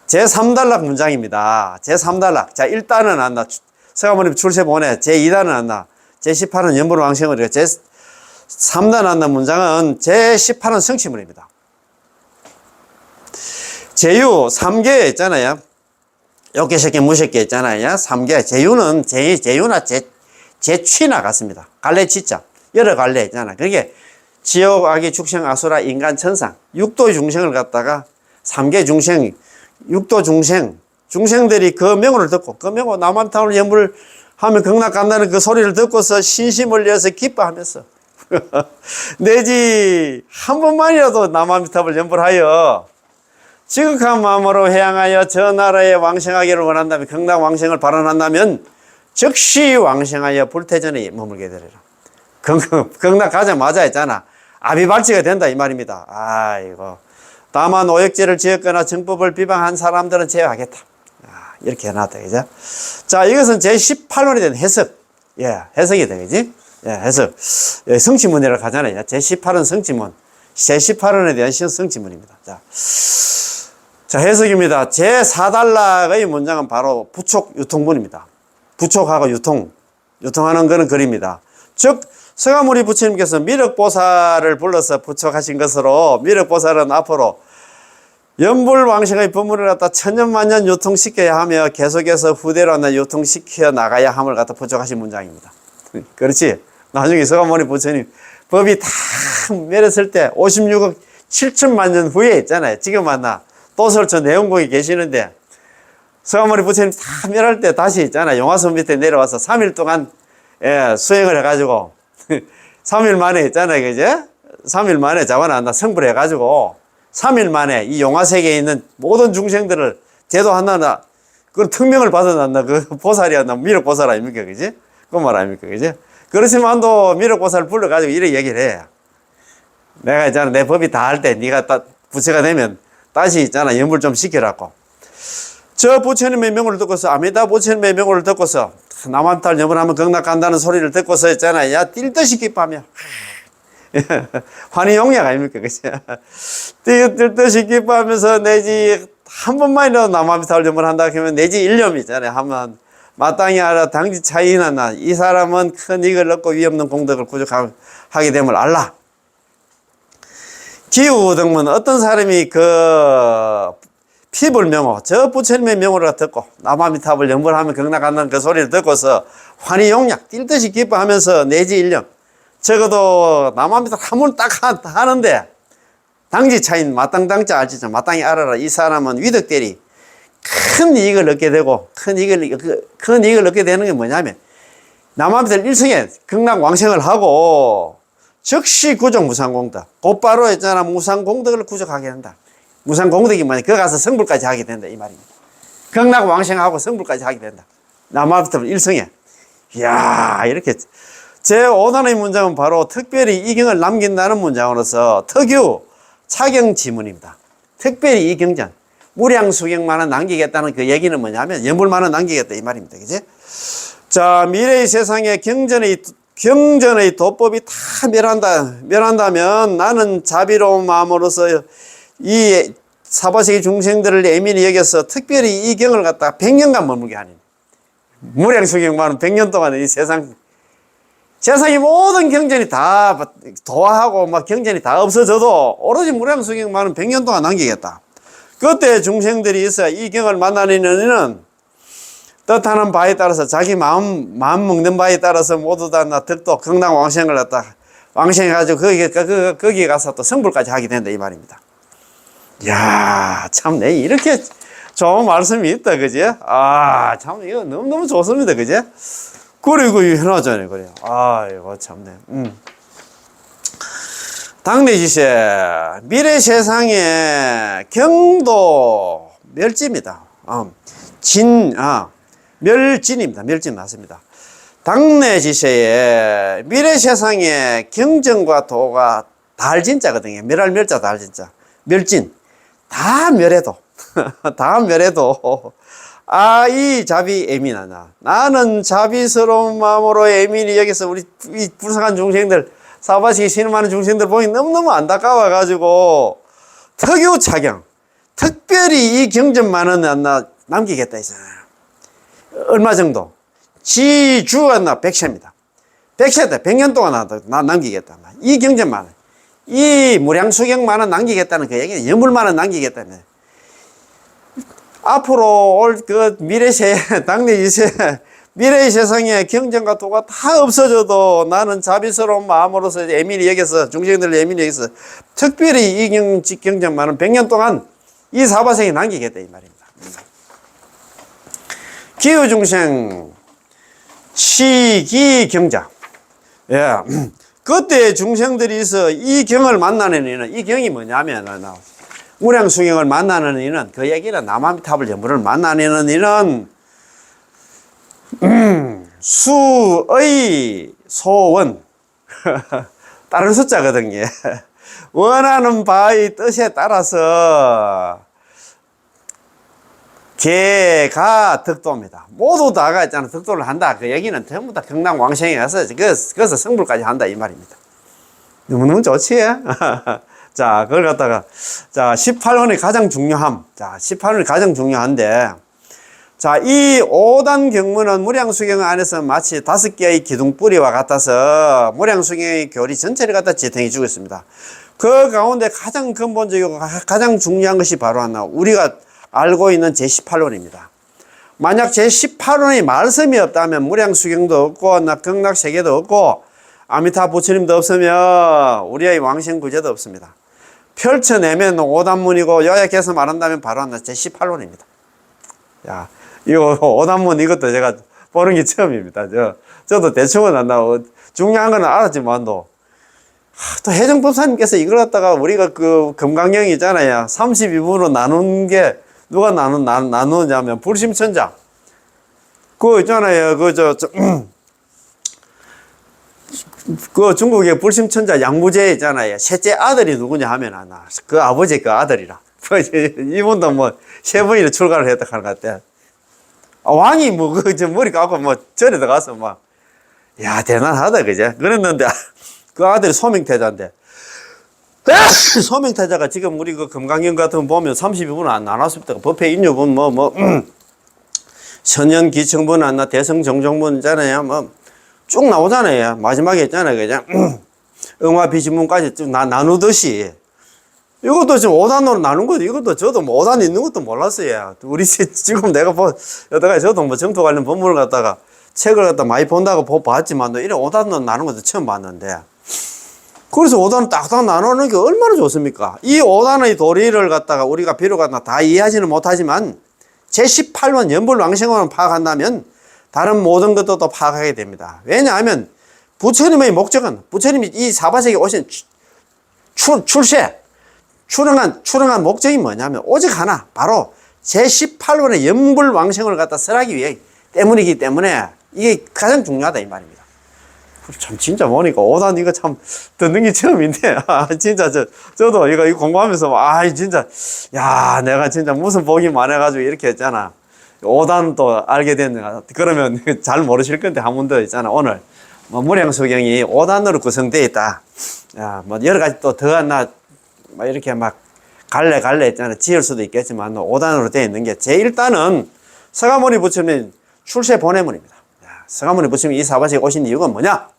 제3단락 문장입니다. 제3단락. 자, 1단은 서가모니 출세 본해. 제2단은 제18은 연불왕생원이고 제3단 문장은 제18은 성취문입니다. 제유 3개 있잖아요. 욕계, 색계, 무색계 있잖아요. 3개. 제유나 제취나 같습니다. 갈래치자. 여러 갈래 있잖아. 그게 지옥, 악의, 축생, 아수라, 인간, 천상. 6도의 중생을 갖다가 3개 중생, 6도 중생들이 그 명호를 듣고 그 명호 남한타운을 연불 하면 극락 간다는 그 소리를 듣고서 신심을 내어서 기뻐하면서 내지 한 번만이라도 남한타운을 연불하여 지극한 마음으로 해양하여 저 나라에 왕생하기를 원한다면 극락 왕생을 발언한다면 즉시 왕생하여 불태전에 머물게 되리라. 극락 가자마자 했잖아. 아비발치가 된다 이 말입니다. 아이고. 다만 오역죄를 지었거나 정법을 비방한 사람들은 제외하겠다. 이렇게 해놨다, 그죠? 자, 이것은 제18원에 대한 해석. 예, 해석이 되겠지? 예, 해석. 예, 성취문이라고 하잖아요. 제18원 성취문. 제18원에 대한 성취문입니다. 자. 자, 해석입니다. 제4단락의 문장은 바로 부촉 유통문입니다. 부촉하고 유통하는 그런 글입니다. 즉, 서가모니 부처님께서 미륵보살을 불러서 부촉하신 것으로 미륵보살은 앞으로 연불왕생의 법문을 갖다 천년만년 유통시켜야 하며 계속해서 후대로 유통시켜 나가야 함을 갖다 부촉하신 문장입니다. 그렇지? 나중에 서가모니 부처님 법이 다 멸했을 때 56억 7천만 년 후에 있잖아요. 지금 만나 도설처 내원궁에 계시는데 서가모니 부처님 다 멸할 때 다시 있잖아요. 용화선 밑에 내려와서 3일 동안 수행을 해가지고 3일 만에 있잖아요. 그제? 3일 만에 자원한다 성불을 해가지고 3일 만에 이 용화세계에 있는 모든 중생들을 제도한다. 그 특명을 받아놨나. 그 보살이었나. 미륵보살 아닙니까? 그지? 그 말 아닙니까? 그지? 그렇지만도 미륵보살을 불러가지고 이렇게 얘기를 해요. 내가 있잖아. 내 법이 다 할 때 네가 부처가 되면 다시 있잖아. 연불 좀 시켜라고. 저 부처님의 명을 듣고서 아미다 부처님의 명을 듣고서 남한탈 염불하면 극락 간다는 소리를 듣고서 있잖아. 야, 뛸 듯이 기뻐하며. 환희용약 아닙니까? 그치? 뛸 듯이 기뻐하면서 내지 한 번만이라도 남한탈 염불한다 하면 내지 일념이 있잖아요. 하면 마땅히 알아 당지 차이나 나. 이 사람은 큰 이익을 얻고 위없는 공덕을 구족하게 됨을 알라. 기우등문 어떤 사람이 그 피불 명호 저 부처님의 명호를 듣고 남아미탑을 연불하면 극락한다는 그 소리를 듣고서 환희용약 뛸 듯이 기뻐하면서 내지 일념 적어도 남아미탑 한번 딱 하는데 당지 차인 마땅당자 알지죠. 마땅히 알아라. 이 사람은 위덕대리 큰 이익을 얻게 되고 큰 이익을 얻게 되는 게 뭐냐면 남아미탑 일성에 극락왕생을 하고 즉시 구족 무상공덕 곧바로 있잖아 무상공덕을 구족하게 된다. 무상공덕이 뭐냐 그 가서 성불까지 하게 된다 이 말입니다. 극락왕생하고 성불까지 하게 된다. 남아미탑 일성에. 이야 이렇게 제5단의 문장은 바로 특별히 이경을 남긴다는 문장으로서 특유 차경지문입니다. 특별히 이경전 무량수경만은 남기겠다는 그 얘기는 뭐냐면 연불만은 남기겠다 이 말입니다. 그지? 자, 미래의 세상에 경전의 도법이 다 멸한다면 나는 자비로운 마음으로서 이 사바세계 중생들을 예민히 여겨서 특별히 이 경을 갖다가 100년간 머물게 하니 무량수경만은 100년 동안 이 세상의 모든 경전이 다 도화하고 막 경전이 다 없어져도 오로지 무량수경만은 100년 동안 남기겠다. 그때 중생들이 있어 이 경을 만나는 이는 뜻하는 바에 따라서 자기 마음 먹는 바에 따라서 모두 다 덕도 극락왕생을 갖다 왕생해가지고 거기에 가서 또 성불까지 하게 된다 이 말입니다. 이야 참 내 이렇게 좋은 말씀이 있다 그지? 아 참 이거 너무너무 좋습니다 그지? 그리고 현하잖아요 그래요. 아 이거 참네. 당내지세 미래 세상에 경도 멸지입니다. 멸진입니다. 멸진 맞습니다. 당내지세에 미래 세상에 경전과 도가 달진자거든요. 멸할 멸자 달진자 멸진 다 멸해도 다 멸해도 이 자비 예민하나 나는 자비스러운 마음으로 예민히 여기서 우리 이 불쌍한 중생들 사바시기 신음하는 중생들 보니 너무너무 안타까워가지고 특유 차경 특별히 이 경전만은 남기겠다 했잖아요. 얼마 정도? 지주가 100세입니다. 100세다. 100년 동안 남기겠다. 이 경전만은 이 무량수경만은 남기겠다는 그 얘기는 연불만은 남기겠다는 앞으로 올 그 미래세 당내지세 미래의 세상에 경전과 도가 다 없어져도 나는 자비스러운 마음으로서 예민히 여겨서 중생들을 예민히 여겨서 특별히 이 경전만은 100년 동안 이 사바세계에 남기겠다 이 말입니다. 기후중생 시기경자 예. 그때 중생들이 있어 이 경을 만나는 이는 이 경이 뭐냐면 무량수경을 만나는 이는 그 얘기는 남아미탑을 연불을 만나는 이는 수의 소원 다른 숫자거든요. 원하는 바의 뜻에 따라서 개가 덕도입니다. 모두 다가 있잖아 덕도를 한다. 그 얘기는 전부 다 극락왕생에 가서 그래서 성불까지 한다 이 말입니다. 너무너무 좋지? 자, 그걸 갖다가, 자, 18번이 가장 중요함. 자, 18번이 가장 중요한데, 자, 이 5단 경문은 무량수경 안에서 마치 5개의 기둥뿌리와 같아서 무량수경의 교리 전체를 갖다 지탱해 주고 있습니다. 그 가운데 가장 근본적이고 가장 중요한 것이 바로 하나, 우리가 알고 있는 제18원입니다. 만약 제18원의 말씀이 없다면 무량수경도 없고, 극락세계도 없고, 아미타 부처님도 없으면 우리의 왕생구제도 없습니다. 펼쳐내면 5단문이고 요약해서 말한다면 바로 하나 제18원입니다. 야, 이거 5단문 이것도 제가 보는 게 처음입니다. 저도 대충은 안 나오고 중요한 건 알았지만도 또 해정법사님께서 이걸 갖다가 우리가 그 금강경 있잖아요. 32부로 나눈 게 누가 나누냐면 불심천자. 그거 있잖아요. 그 중국의 불심천자 양무제 있잖아요. 셋째 아들이 누구냐 하면 하나. 그 아버지 그 아들이라. 이분도 뭐 세 번이나 출가를 했다 하는 것 같아. 왕이 뭐 머리 감고 뭐 절에 들어가서 막 야 대단하다 그제. 그랬는데 그 아들이 소명태자인데 소명태자가 지금 우리 그 금강경 같은 거 보면 32분 안 나눴습니다. 법회 인유분 선연 기청분 안 나 대성 정정분 있잖아요. 뭐 쭉 나오잖아요. 마지막에 있잖아요. 그냥 응화 비신문까지 쭉 나누듯이 이것도 지금 5단으로 나눈 거죠. 이것도 저도 뭐 5단 있는 것도 몰랐어요. 우리 지금 내가 여다가 저도 뭐 정토 관련 법문을 갖다가 책을 갖다 많이 본다고 봤지만 이런 5단으로 나눈 것도 처음 봤는데 그래서 5단을 딱딱 나누는 게 얼마나 좋습니까? 이 5단의 도리를 갖다가 우리가 비록 다 이해하지는 못하지만 제18원 연불왕생원을 파악한다면 다른 모든 것도 파악하게 됩니다. 왜냐하면 부처님의 목적은 부처님이 이 사바세계에 오신 출렁한 목적이 뭐냐면 오직 하나 바로 제18원의 연불왕생을 갖다 설하기 위해 때문이기 때문에 이게 가장 중요하다 이 말입니다. 참 진짜 보니까 5단 이거 참 듣는 게 처음인데 진짜 저도 이거 공부하면서 진짜 야 내가 진짜 무슨 복이 많아가지고 이렇게 했잖아. 5단도 알게 됐는가. 그러면 잘 모르실 건데 한 번 더 있잖아. 오늘 뭐 무량수경이 5단으로 구성되어 있다. 야, 뭐 여러 가지 또 더하나 막 이렇게 막 갈래 했잖아. 지을 수도 있겠지만 5단으로 되어 있는 게 제1단은 서가모니 부처님 출세 보내문입니다. 서가모니 부처님 이 사바세에 오신 이유가 뭐냐?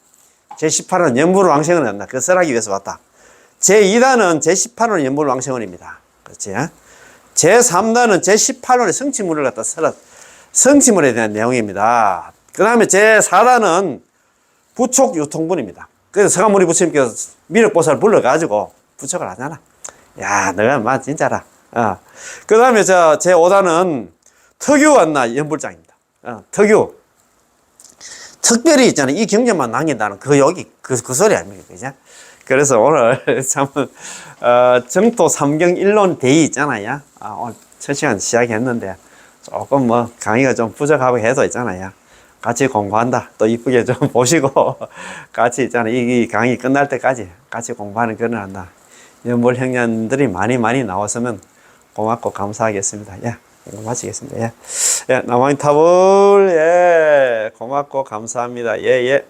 제18원 연불왕생을 한다. 그 설하기 위해서 왔다. 제2단은 제18원 연불왕생원입니다. 그렇지? 제3단은 제18원의 성취물을 갖다 성취물에 대한 내용입니다. 그 다음에 제4단은 부촉유통분입니다. 그래서 서가모니 부처님께서 미륵보살을 불러가지고 부촉을 하잖아. 야, 너가 막 진짜라. 그 다음에 제5단은 특유완나 연불장입니다. 특유. 특별히 있잖아요. 이 경전만 남긴다는 그 소리 아닙니까? 그죠? 그래서 오늘 참, 정토 3경 1론 대의 있잖아요. 오늘 첫 시간 시작했는데 조금 뭐 강의가 좀 부족하고 해도 있잖아요. 같이 공부한다. 또 이쁘게 좀 보시고 같이 있잖아요. 이 강의 끝날 때까지 같이 공부하는 그런 한다. 연불 형님들이 많이 나왔으면 고맙고 감사하겠습니다. 예, 이거 마치겠습니다. 예, 남아인 타불, 예, 고맙고 감사합니다. 예.